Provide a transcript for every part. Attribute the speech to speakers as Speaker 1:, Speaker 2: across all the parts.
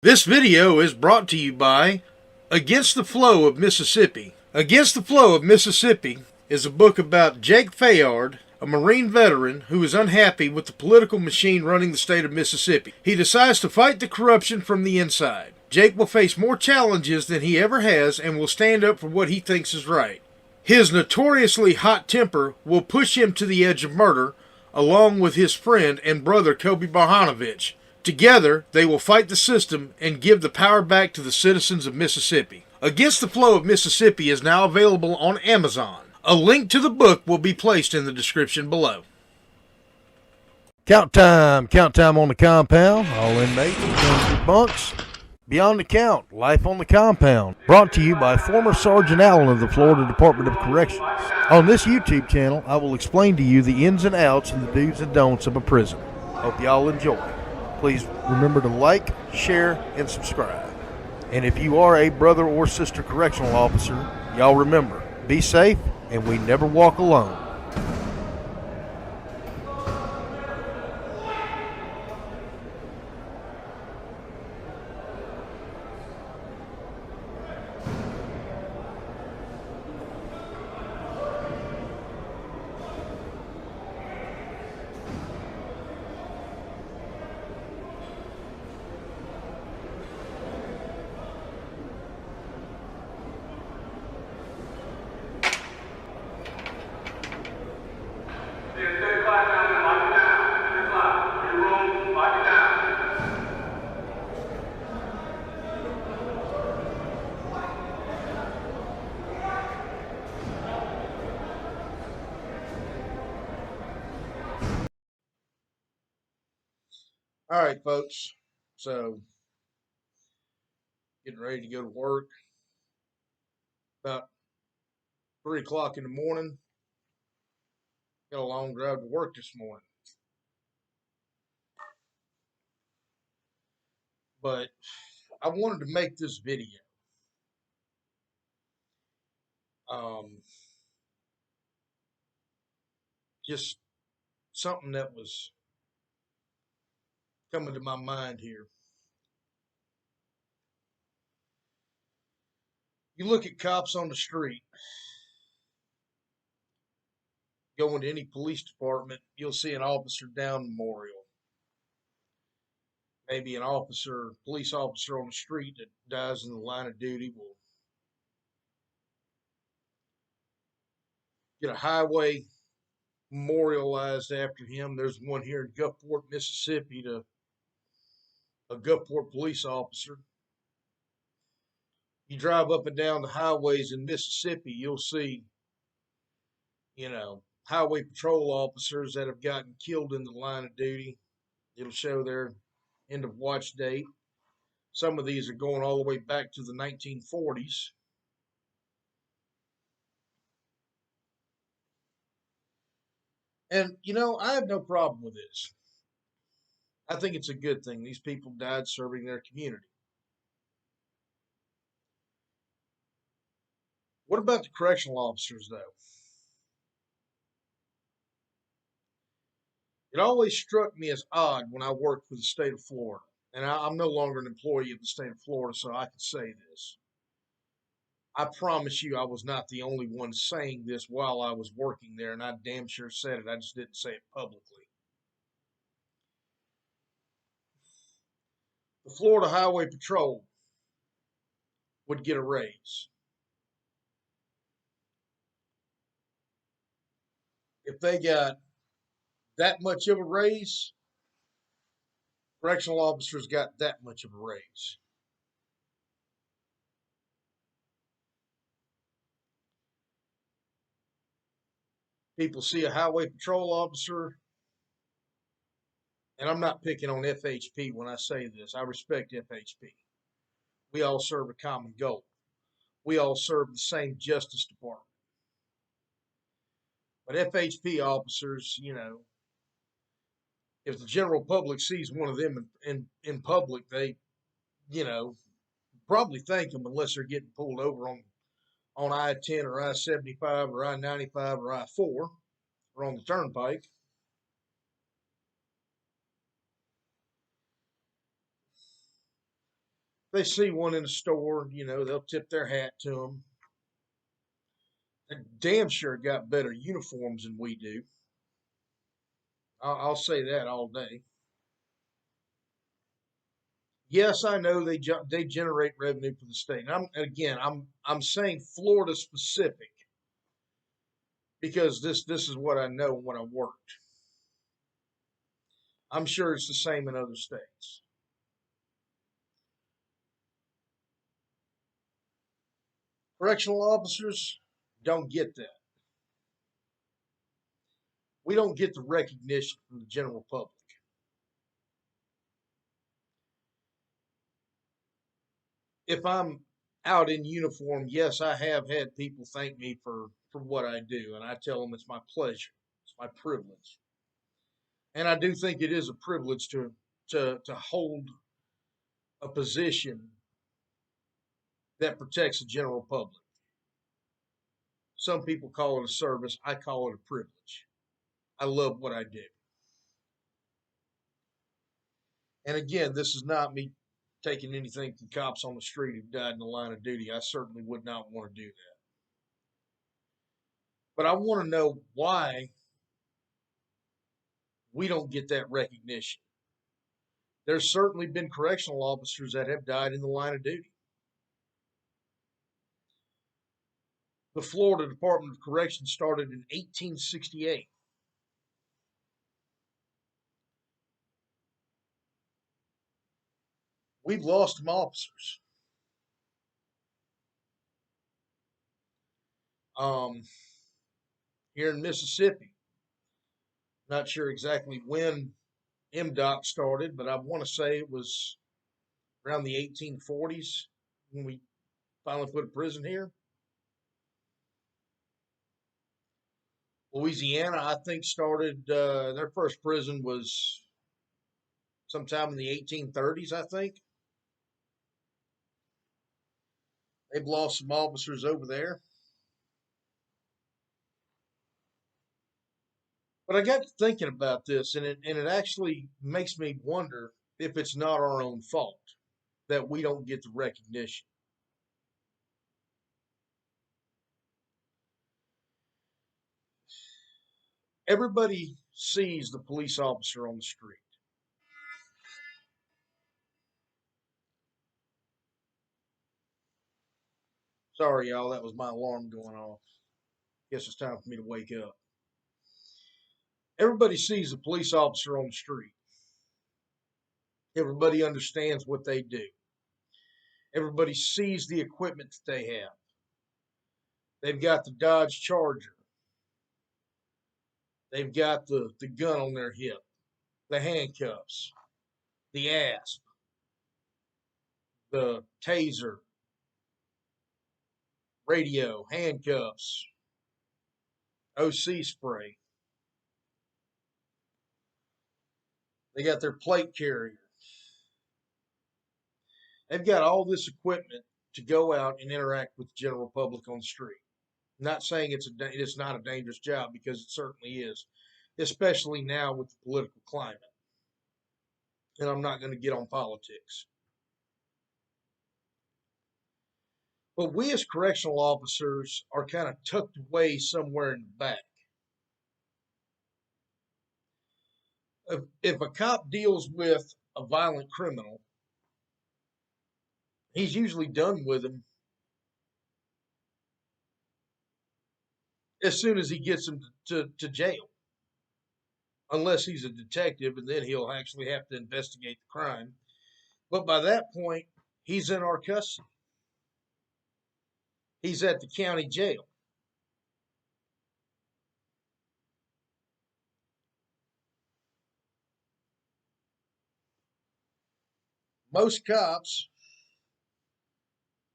Speaker 1: This video is brought to you by Against the Flow of Mississippi. Against the Flow of Mississippi is a book about Jake Fayard, a Marine veteran who is unhappy with the political machine running the state of Mississippi. He decides to fight the corruption from the inside. Jake will face more challenges than he ever has and will stand up for what he thinks is right. His notoriously hot temper will push him to the edge of murder, along with his friend and brother Kobe Barhanovich. Together, they will fight the system and give the power back to the citizens of Mississippi. Against the Flow of Mississippi is now available on Amazon. A link to the book will be placed in the description below.
Speaker 2: Count time on the compound. All inmates return to bunks. Beyond the Count, Life on the Compound. Brought to you by former Sergeant Allen of the Florida Department of Corrections. On this YouTube channel, I will explain to you the ins and outs and the do's and don'ts of a prison. Hope y'all enjoy. Please remember to like, share, and subscribe. And if you are a brother or sister correctional officer, y'all remember, be safe and we never walk alone.
Speaker 1: All right, folks. So, getting ready to go to work. About 3 o'clock in the morning. Got a long drive to work this morning. But I wanted to make this video. Just something that was coming to my mind here. You look at cops on the street, go into any police department, you'll see an officer down memorial. Maybe an police officer on the street that dies in the line of duty will get a highway memorialized after him. There's one here in Gulfport, Mississippi, to a Gulfport police officer. You drive up and down the highways in Mississippi, you'll see, highway patrol officers that have gotten killed in the line of duty. It'll show their end of watch date. Some of these are going all the way back to the 1940s. And, I have no problem with this. I think it's a good thing. These people died serving their community. What about the correctional officers, though? It always struck me as odd when I worked for the state of Florida. And I'm no longer an employee of the state of Florida, so I can say this. I promise you I was not the only one saying this while I was working there, and I damn sure said it. I just didn't say it publicly. The Florida Highway Patrol would get a raise. If they got that much of a raise, correctional officers got that much of a raise. People see a highway patrol officer, and I'm not picking on FHP when I say this. I respect FHP. We all serve a common goal. We all serve the same Justice Department. But FHP officers, if the general public sees one of them in public, they, probably thank them unless they're getting pulled over on I-10 or I-75 or I-95 or I-4 or on the turnpike. they see one in the store, they'll tip their hat to them. They're damn sure got better uniforms than we do. I'll say that all day. Yes, I know they generate revenue for the state. And I'm saying Florida specific because this is what I know and what I worked. I'm sure it's the same in other states. Correctional officers don't get that. We don't get the recognition from the general public. If I'm out in uniform, yes, I have had people thank me for what I do, and I tell them it's my pleasure, it's my privilege, and I do think it is a privilege to hold a position that protects the general public. Some people call it a service. I call it a privilege. I love what I do. And again, this is not me taking anything from cops on the street who died in the line of duty. I certainly would not want to do that. But I want to know why we don't get that recognition. There's certainly been correctional officers that have died in the line of duty. The Florida Department of Corrections started in 1868. We've lost some officers. Um, Here in Mississippi, not sure exactly when MDOT started, but I want to say it was around the 1840s when we finally put a prison here. Louisiana, I think, started their first prison was sometime in the 1830s, I think. They've lost some officers over there. But I got to thinking about this, and it actually makes me wonder if it's not our own fault that we don't get the recognition. Everybody sees the police officer on the street. Sorry, y'all, that was my alarm going off. Guess it's time for me to wake up. Everybody sees the police officer on the street. Everybody understands what they do. Everybody sees the equipment that they have. They've got the Dodge Charger. They've got the gun on their hip, the handcuffs, the asp, the taser, radio, handcuffs, OC spray. They got their plate carrier. They've got all this equipment to go out and interact with the general public on the street. I'm not saying it's not a dangerous job because it certainly is, especially now with the political climate. And I'm not going to get on politics. But we as correctional officers are kind of tucked away somewhere in the back. If a cop deals with a violent criminal, he's usually done with him as soon as he gets him to jail. Unless he's a detective, and then he'll actually have to investigate the crime. But by that point, he's in our custody. He's at the county jail. Most cops,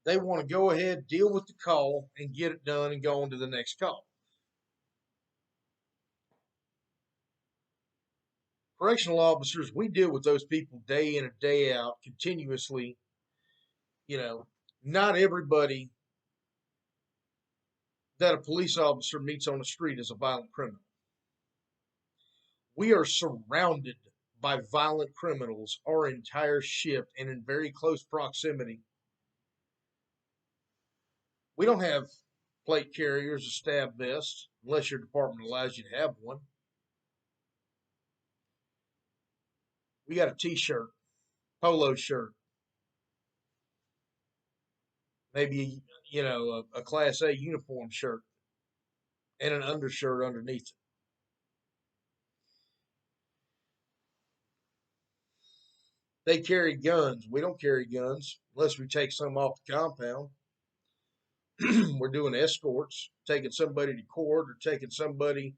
Speaker 1: they want to go ahead, deal with the call, and get it done and go on to the next call. Correctional officers, we deal with those people day in and day out, continuously. Not everybody that a police officer meets on the street is a violent criminal. We are surrounded by violent criminals our entire shift and in very close proximity. We don't have plate carriers or stab vests unless your department allows you to have one. We got a t-shirt, polo shirt, maybe, a Class A uniform shirt and an undershirt underneath it. They carry guns. We don't carry guns unless we take some off the compound. We're doing escorts, taking somebody to court or taking somebody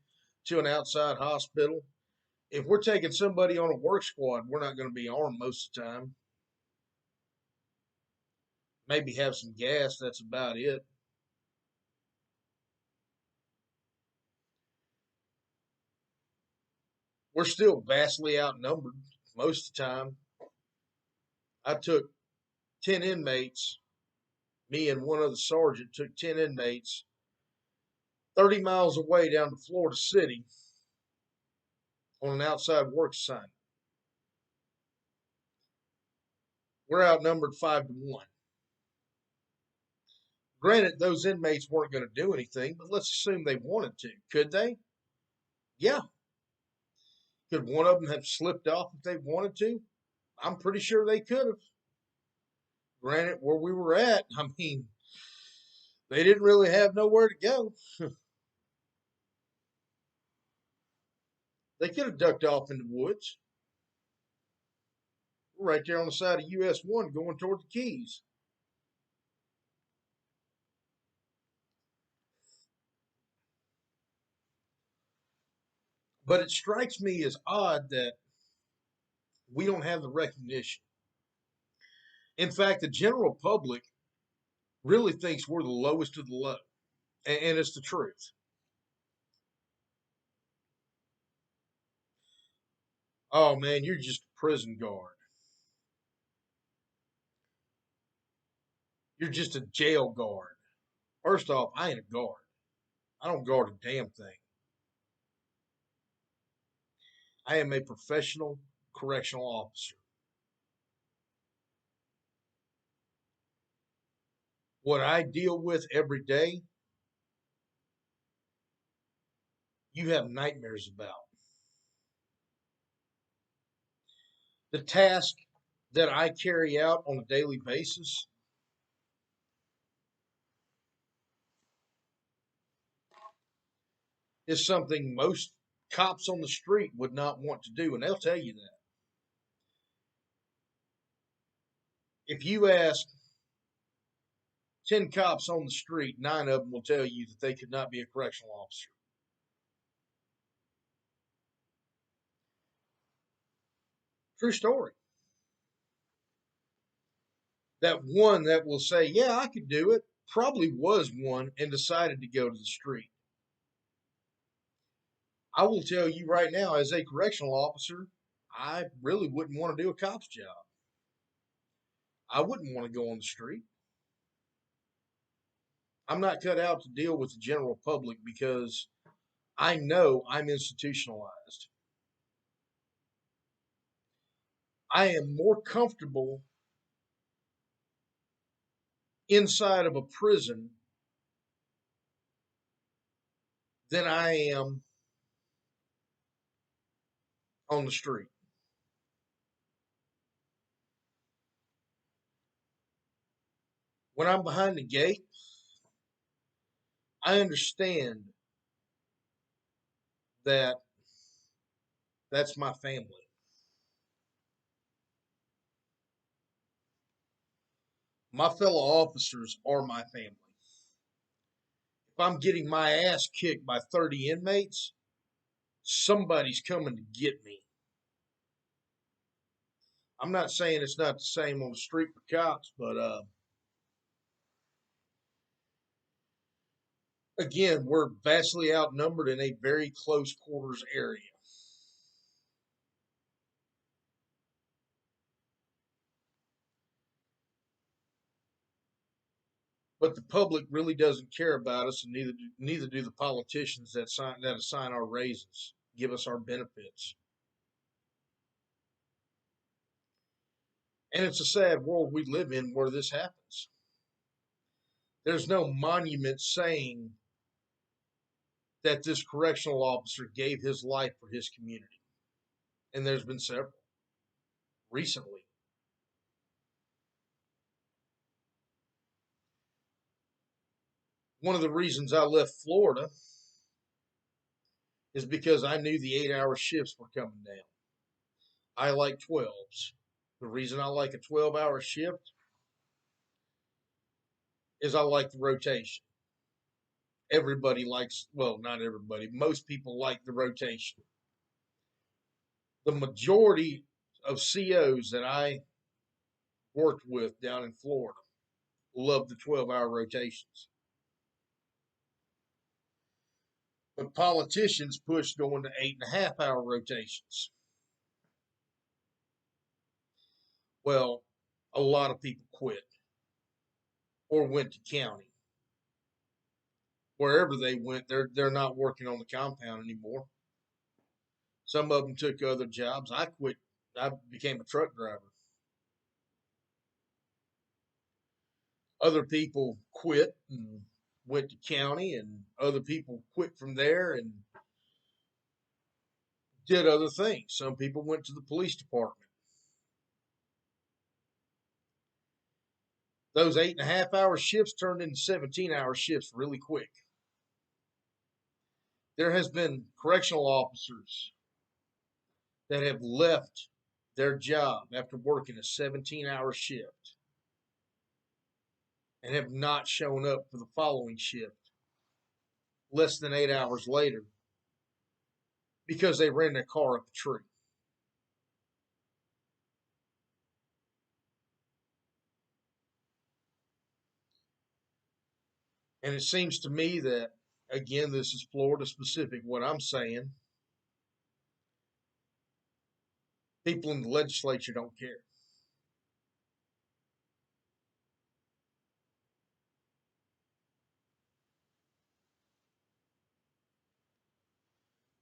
Speaker 1: to an outside hospital. If we're taking somebody on a work squad, we're not going to be armed most of the time. Maybe have some gas, that's about it. We're still vastly outnumbered most of the time. I took 10 inmates, me and one other sergeant took 10 inmates 30 miles away down to Florida City on an outside work assignment. We're outnumbered 5-1. Granted, those inmates weren't going to do anything, but let's assume they wanted to. Could they? Yeah. Could one of them have slipped off if they wanted to? I'm pretty sure they could have. Granted, where we were at, I mean, they didn't really have nowhere to go. They could have ducked off in the woods. We're right there on the side of US 1 going toward the Keys. But it strikes me as odd that we don't have the recognition. In fact, the general public really thinks we're the lowest of the low. And it's the truth. Oh man, you're just a prison guard. You're just a jail guard. First off, I ain't a guard. I don't guard a damn thing. I am a professional correctional officer. What I deal with every day, you have nightmares about. The task that I carry out on a daily basis is something most cops on the street would not want to do, and they'll tell you that. If you ask 10 cops on the street, 9 of them will tell you that they could not be a correctional officer. True story. That one that will say, yeah, I could do it, probably was one and decided to go to the street. I will tell you right now, as a correctional officer, I really wouldn't want to do a cop's job. I wouldn't want to go on the street. I'm not cut out to deal with the general public because I know I'm institutionalized. I am more comfortable inside of a prison than I am on the street. When I'm behind the gate, I understand that that's my family. My fellow officers are my family. If I'm getting my ass kicked by 30 inmates, somebody's coming to get me. I'm not saying it's not the same on the street for cops, but again, we're vastly outnumbered in a very close quarters area. But the public really doesn't care about us, and neither do the politicians that assign our raises, give us our benefits. And it's a sad world we live in where this happens. There's no monument saying that this correctional officer gave his life for his community. And there's been several recently. One of the reasons I left Florida is because I knew the 8-hour shifts were coming down. I like 12s. The reason I like a 12-hour shift is I like the rotation. Everybody likes, well, not everybody, most people like the rotation. The majority of COs that I worked with down in Florida love the 12-hour rotations. But politicians push going to 8.5-hour rotations. Well, a lot of people quit or went to county. Wherever they went, they're not working on the compound anymore. Some of them took other jobs. I quit. I became a truck driver. Other people quit and went to county, and other people quit from there and did other things. Some people went to the police department. Those 8.5-hour shifts turned into 17-hour shifts really quick. There has been correctional officers that have left their job after working a 17-hour shift and have not shown up for the following shift less than 8 hours later because they ran their car up a tree. And it seems to me that, again, this is Florida specific, what I'm saying. People in the legislature don't care.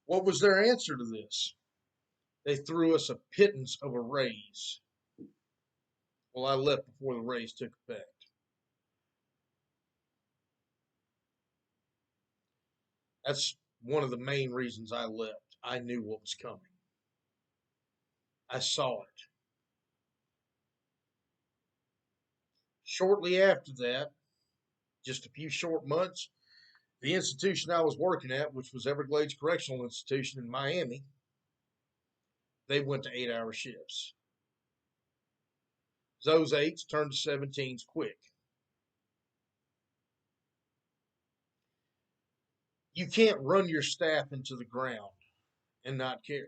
Speaker 1: What was their answer to this? They threw us a pittance of a raise. Well, I left before the raise took effect. That's one of the main reasons I left. I knew what was coming. I saw it. Shortly after that, just a few short months, the institution I was working at, which was Everglades Correctional Institution in Miami, they went to 8-hour shifts. Those 8s turned to 17s quick. You can't run your staff into the ground and not care.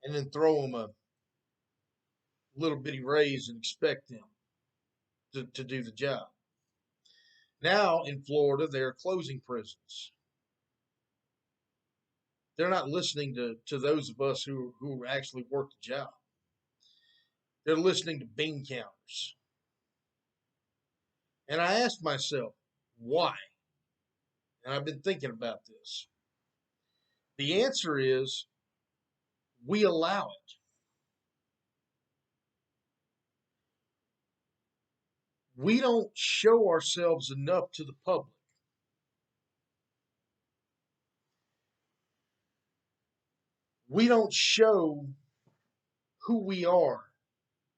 Speaker 1: And then throw them a little bitty raise and expect them to do the job. Now in Florida, they're closing prisons. They're not listening to those of us who actually work the job. They're listening to bean counters. And I asked myself, why? And I've been thinking about this. The answer is we allow it. We don't show ourselves enough to the public. We don't show who we are.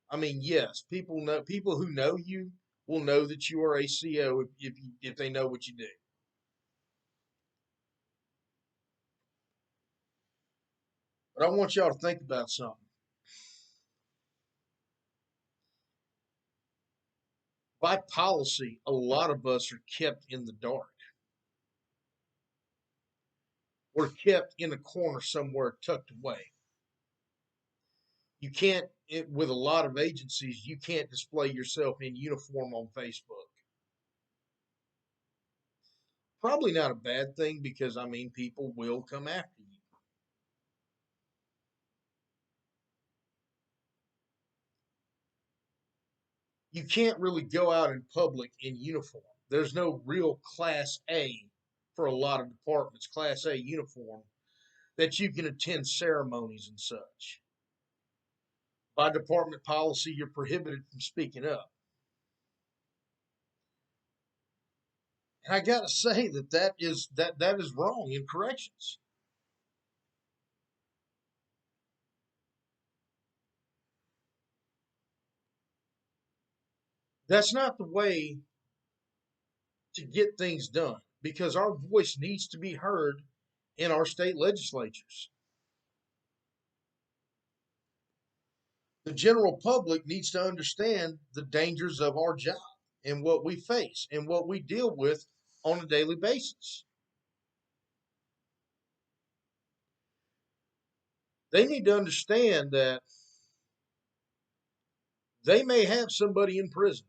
Speaker 1: I mean, yes, people who know you will know that you are a CO if they know what you do. But I want y'all to think about something. By policy, a lot of us are kept in the dark. We're kept in a corner somewhere tucked away. You can't, with a lot of agencies, you can't display yourself in uniform on Facebook. Probably not a bad thing because, I mean, people will come after you. You can't really go out in public in uniform. There's no real Class A for a lot of departments, Class A uniform, that you can attend ceremonies and such. By department policy, you're prohibited from speaking up. And I got to say that is wrong in corrections. That's not the way to get things done because our voice needs to be heard in our state legislatures. The general public needs to understand the dangers of our job and what we face and what we deal with on a daily basis. They need to understand that they may have somebody in prison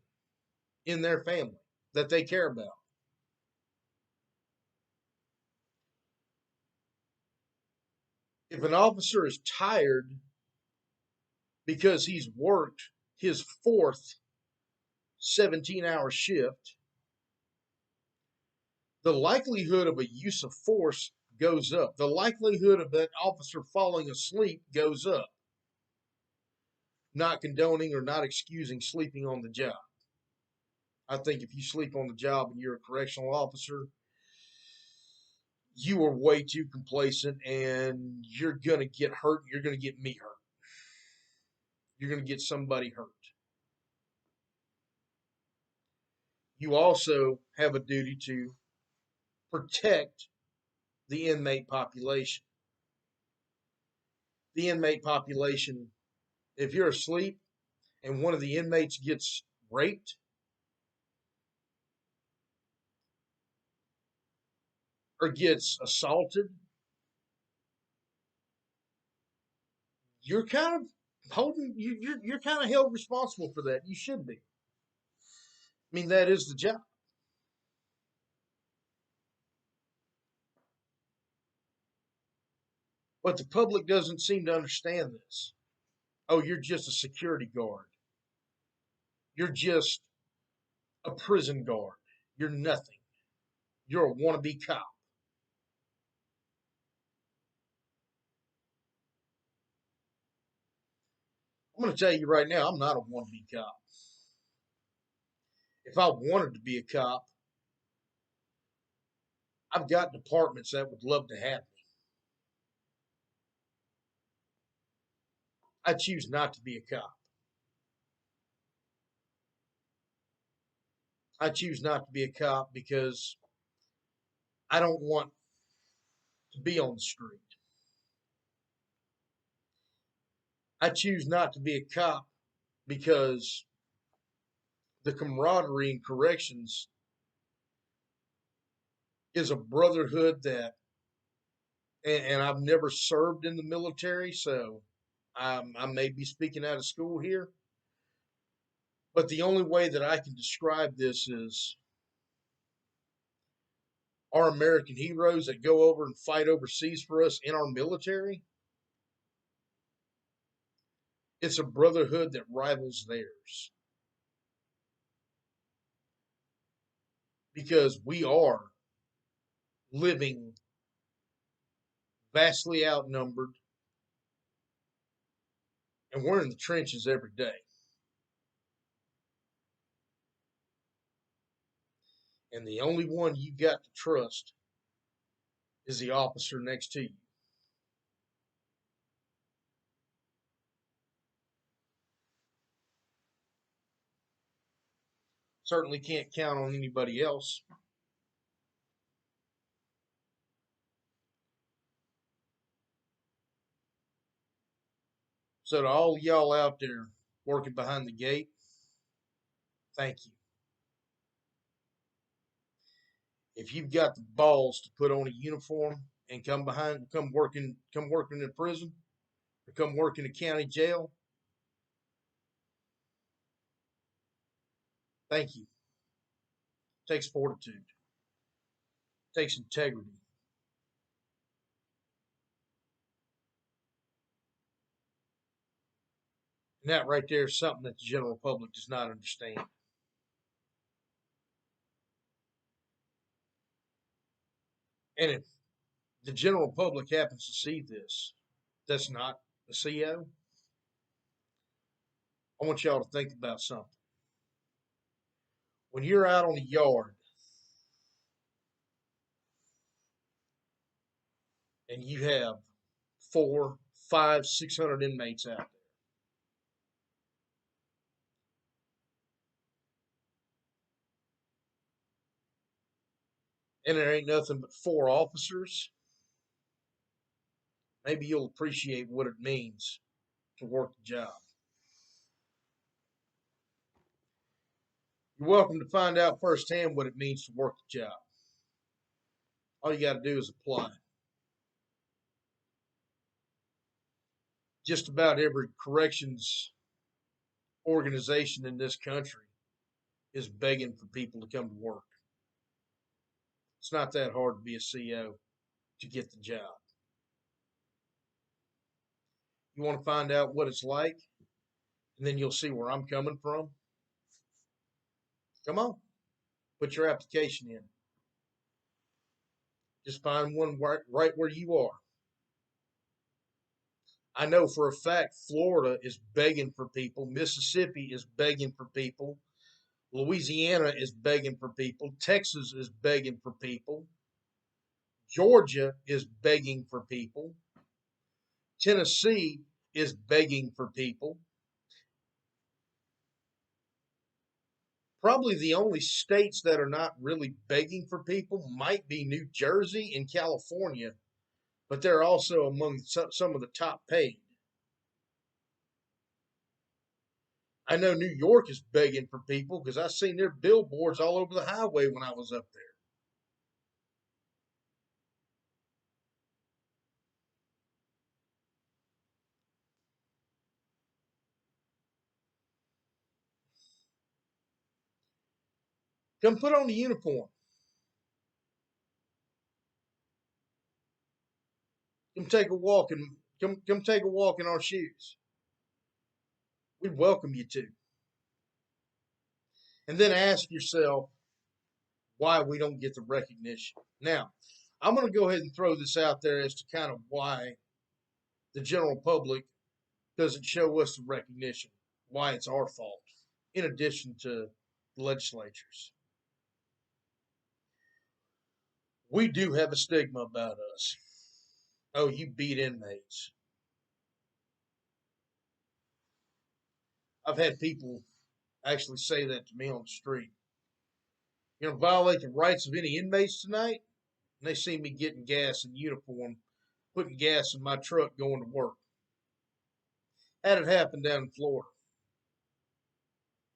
Speaker 1: in their family that they care about. If an officer is tired because he's worked his fourth 17-hour shift, the likelihood of a use of force goes up. The likelihood of that officer falling asleep goes up. Not condoning or not excusing sleeping on the job. I think if you sleep on the job and you're a correctional officer, you are way too complacent and you're going to get hurt. You're going to get me hurt. You're going to get somebody hurt. You also have a duty to protect the inmate population. The inmate population, if you're asleep and one of the inmates gets raped, or gets assaulted, you're kind of you're kind of held responsible for that. You should be. I mean, that is the job. But the public doesn't seem to understand this. Oh, you're just a security guard. You're just a prison guard. You're nothing. You're a wannabe cop. I'm going to tell you right now, I'm not a wannabe cop. If I wanted to be a cop, I've got departments that would love to have me. I choose not to be a cop. I choose not to be a cop because I don't want to be on the street. I choose not to be a cop because the camaraderie in corrections is a brotherhood that, and I've never served in the military, so I may be speaking out of school here. But the only way that I can describe this is our American heroes that go over and fight overseas for us in our military. It's a brotherhood that rivals theirs because we are living vastly outnumbered and we're in the trenches every day. And the only one you got to trust is the officer next to you. Certainly can't count on anybody else. So to all y'all out there working behind the gate, thank you. If you've got the balls to put on a uniform and come working in a prison, or come work in a county jail, thank you. It takes fortitude. It takes integrity. And that right there is something that the general public does not understand. And if the general public happens to see this, that's not the CO, I want y'all to think about something. When you're out on the yard and you have 4, 5, 600 inmates out there, and there ain't nothing but 4 officers, maybe you'll appreciate what it means to work the job. You're welcome to find out firsthand what it means to work the job. All you got to do is apply. Just about every corrections organization in this country is begging for people to come to work. It's not that hard to be a CO to get the job. You want to find out what it's like, and then you'll see where I'm coming from? Come on, put your application in. Just find one right where you are. I know for a fact Florida is begging for people. Mississippi is begging for people. Louisiana is begging for people. Texas is begging for people. Georgia is begging for people. Tennessee is begging for people. Probably the only states that are not really begging for people might be New Jersey and California, but they're also among some of the top paid. I know New York is begging for people because I seen their billboards all over the highway when I was up there. Come put on the uniform. Come take a walk and come take a walk in our shoes. We welcome you to. And then ask yourself why we don't get the recognition. Now, I'm going to go ahead and throw this out there as to kind of why the general public doesn't show us the recognition, why it's our fault, in addition to the legislatures. We do have a stigma about us. Oh, you beat inmates. I've had people actually say that to me on the street. You know, violate the rights of any inmates tonight? And they see me getting gas in uniform, putting gas in my truck going to work. Had it happen down in Florida.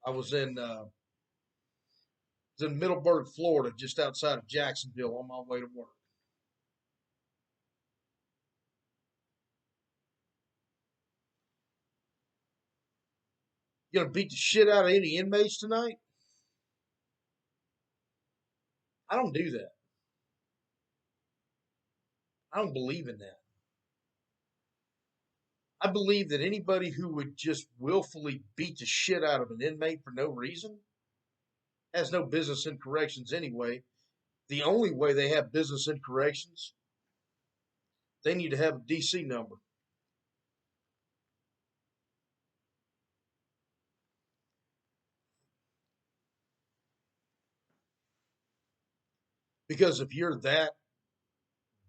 Speaker 1: I was in Middleburg, Florida, just outside of Jacksonville on my way to work. You gonna beat the shit out of any inmates tonight? I don't do that. I don't believe in that. I believe that anybody who would just willfully beat the shit out of an inmate for no reason has no business in corrections anyway. The only way they have business in corrections, they need to have a DC number. Because if you're that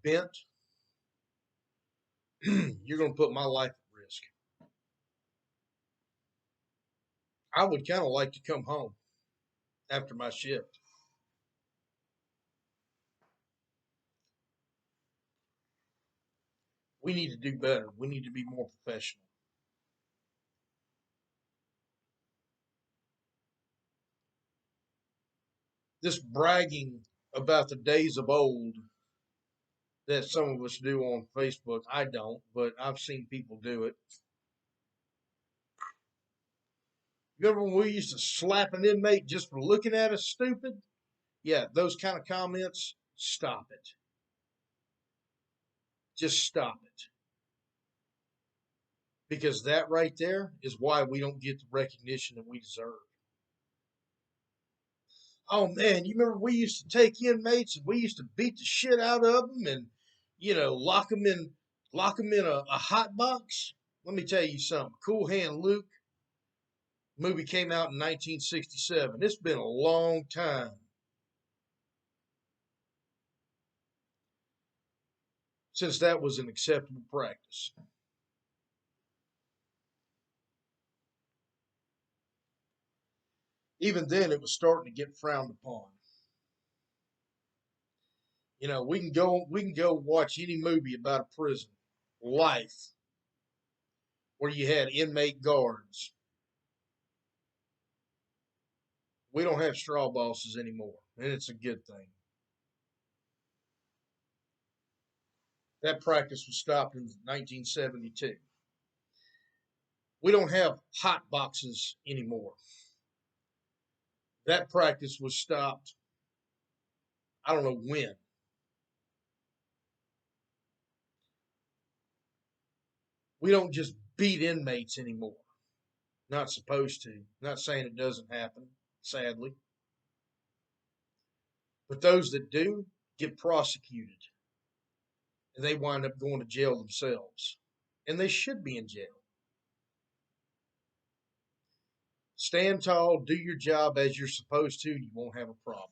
Speaker 1: bent, you're going to put my life at risk. I would kind of like to come home after my shift. We need to do better. We need to be more professional. This bragging about the days of old that some of us do on Facebook, I don't, but I've seen people do it. You remember when we used to slap an inmate just for looking at us stupid? Yeah, those kind of comments, stop it. Just stop it. Because that right there is why we don't get the recognition that we deserve. Oh man, you remember we used to take inmates and we used to beat the shit out of them and lock them in a hot box. Let me tell you something. Cool Hand Luke Movie came out in 1967. It's been a long time since that was an acceptable practice. Even then, it was starting to get frowned upon. You know, we can go watch any movie about a prison life where you had inmate guards. We don't have straw bosses anymore, and it's a good thing. That practice was stopped in 1972. We don't have hot boxes anymore. That practice was stopped, I don't know when. We don't just beat inmates anymore. Not supposed to. Not saying it doesn't happen, sadly. But those that do get prosecuted and they wind up going to jail themselves. And they should be in jail. Stand tall, do your job as you're supposed to, you won't have a problem.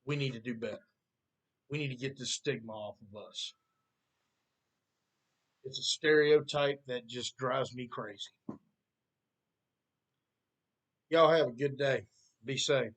Speaker 1: We need to do better. We need to get this stigma off of us. It's a stereotype that just drives me crazy. Y'all have a good day. Be safe.